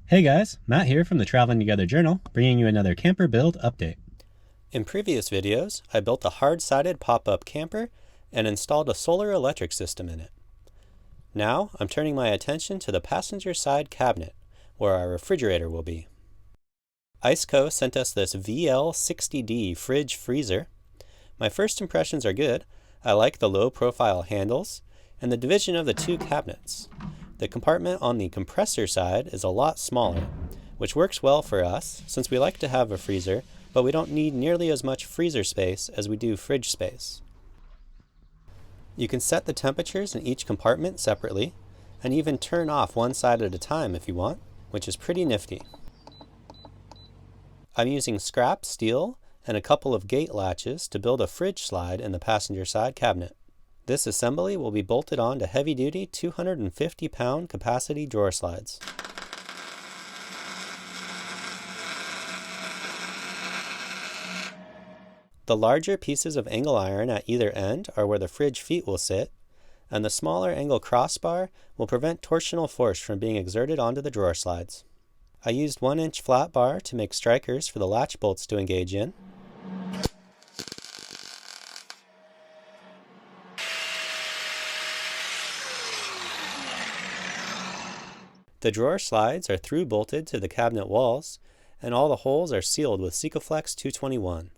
Hey guys, Matt here from the Traveling Together Journal, bringing you another camper build update. In previous videos, I built a hard-sided pop-up camper and installed a solar electric system in it. Now, I'm turning my attention to the passenger side cabinet, where our refrigerator will be. ICECO sent us this VL60D fridge freezer. My first impressions are good. I like the low-profile handles and the division of the two cabinets. The compartment on the compressor side is a lot smaller, which works well for us since we like to have a freezer, but we don't need nearly as much freezer space as we do fridge space. You can set the temperatures in each compartment separately, and even turn off one side at a time if you want, which is pretty nifty. I'm using scrap steel and a couple of gate latches to build a fridge slide in the passenger side cabinet. This assembly will be bolted onto heavy-duty 250-pound capacity drawer slides. The larger pieces of angle iron at either end are where the fridge feet will sit, and the smaller angle crossbar will prevent torsional force from being exerted onto the drawer slides. I used 1-inch flat bar to make strikers for the latch bolts to engage in. The drawer slides are through bolted to the cabinet walls, and all the holes are sealed with Sikaflex 221.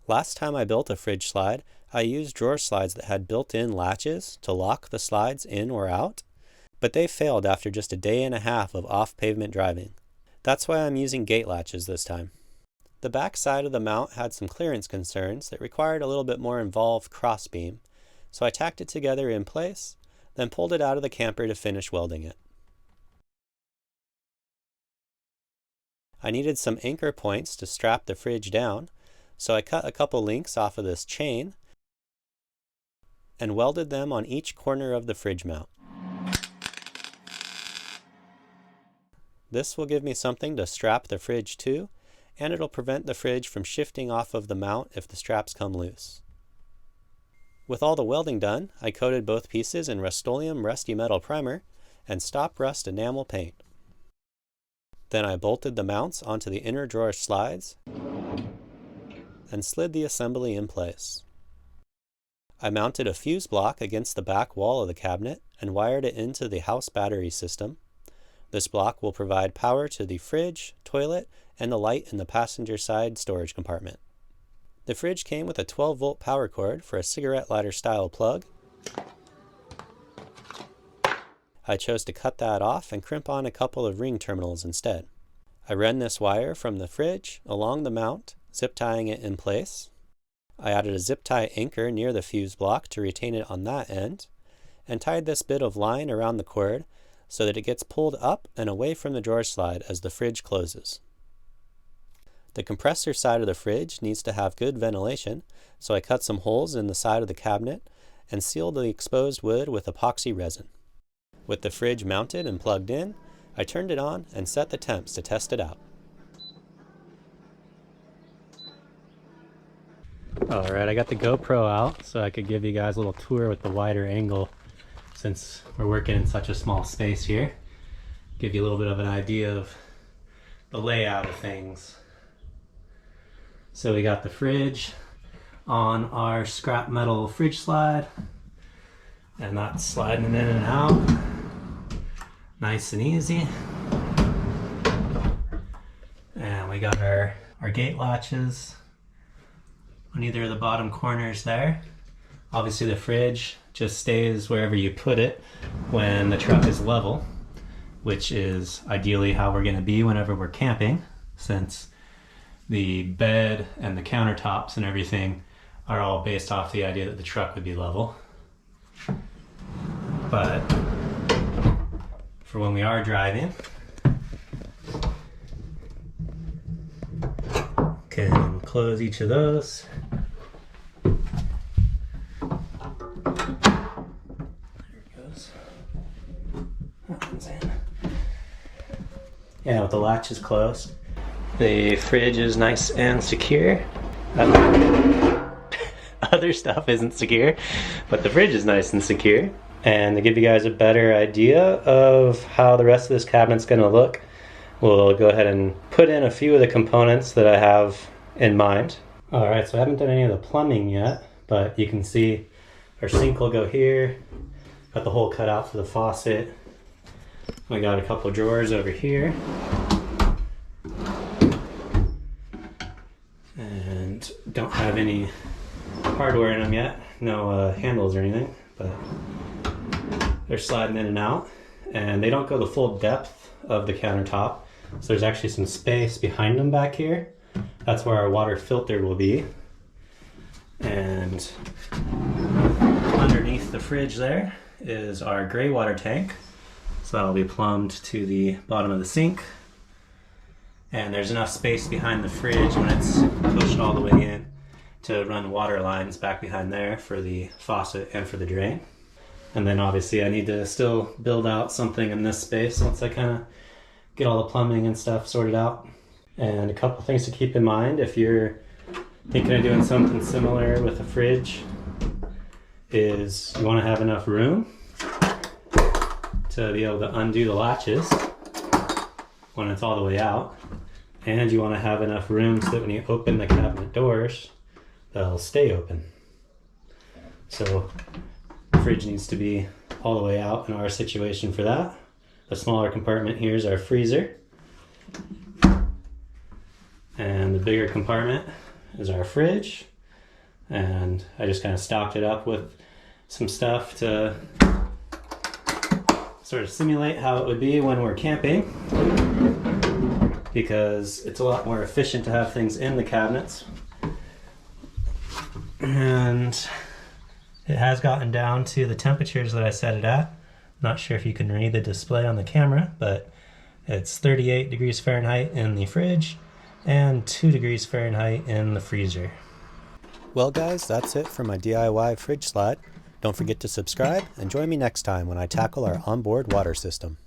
Last time I built a fridge slide, I used drawer slides that had built-in latches to lock the slides in or out, but they failed after just a day and a half of off-pavement driving. That's why I'm using gate latches this time. The back side of the mount had some clearance concerns that required a little bit more involved crossbeam, so I tacked it together in place, then pulled it out of the camper to finish welding it. I needed some anchor points to strap the fridge down, so I cut a couple links off of this chain and welded them on each corner of the fridge mount. This will give me something to strap the fridge to, and it'll prevent the fridge from shifting off of the mount if the straps come loose. With all the welding done, I coated both pieces in Rust-Oleum Rusty Metal Primer and Stop Rust enamel paint. Then I bolted the mounts onto the inner drawer slides and slid the assembly in place. I mounted a fuse block against the back wall of the cabinet and wired it into the house battery system. This block will provide power to the fridge, toilet, and the light in the passenger side storage compartment. The fridge came with a 12-volt power cord for a cigarette lighter style plug. I chose to cut that off and crimp on a couple of ring terminals instead. I ran this wire from the fridge along the mount, zip tying it in place. I added a zip tie anchor near the fuse block to retain it on that end, and tied this bit of line around the cord so that it gets pulled up and away from the drawer slide as the fridge closes. The compressor side of the fridge needs to have good ventilation, so I cut some holes in the side of the cabinet and sealed the exposed wood with epoxy resin. With the fridge mounted and plugged in, I turned it on and set the temps to test it out. Alright, I got the GoPro out so I could give you guys a little tour with the wider angle since we're working in such a small space here. Give you a little bit of an idea of the layout of things. So we got the fridge on our scrap metal fridge slide, and that's sliding in and out nice and easy. And we got our gate latches on either of the bottom corners there. Obviously the fridge just stays wherever you put it when the truck is level, which is ideally how we're going to be whenever we're camping, since the bed and the countertops and everything are all based off the idea that the truck would be level. But for when we are driving, can close each of those. There it goes. That one's in. Yeah, with the latches closed, the fridge is nice and secure. Other stuff isn't secure, but the fridge is nice and secure. And to give you guys a better idea of how the rest of this cabinet's going to look, we'll go ahead and put in a few of the components that I have in mind. All right, so I haven't done any of the plumbing yet, but you can see our sink will go here. Got the hole cut out for the faucet. We got a couple drawers over here. And don't have any hardware in them yet. No handles or anything, but they're sliding in and out. And they don't go the full depth of the countertop. So there's actually some space behind them back here. That's where our water filter will be. And underneath the fridge there is our gray water tank. So that'll be plumbed to the bottom of the sink. And there's enough space behind the fridge when it's pushed all the way in to run water lines back behind there for the faucet and for the drain. And then obviously I need to still build out something in this space once I kind of get all the plumbing and stuff sorted out. And a couple things to keep in mind if you're thinking of doing something similar with a fridge is you want to have enough room to be able to undo the latches when it's all the way out. And you want to have enough room so that when you open the cabinet doors, they'll stay open. So the fridge needs to be all the way out in our situation for that. The smaller compartment here is our freezer. And the bigger compartment is our fridge. And I just kind of stocked it up with some stuff to sort of simulate how it would be when we're camping, because it's a lot more efficient to have things in the cabinets. And it has gotten down to the temperatures that I set it at. Not sure if you can read the display on the camera, but it's 38 degrees Fahrenheit in the fridge and 2 degrees Fahrenheit in the freezer. Well guys, that's it for my DIY fridge slide. Don't forget to subscribe and join me next time when I tackle our onboard water system.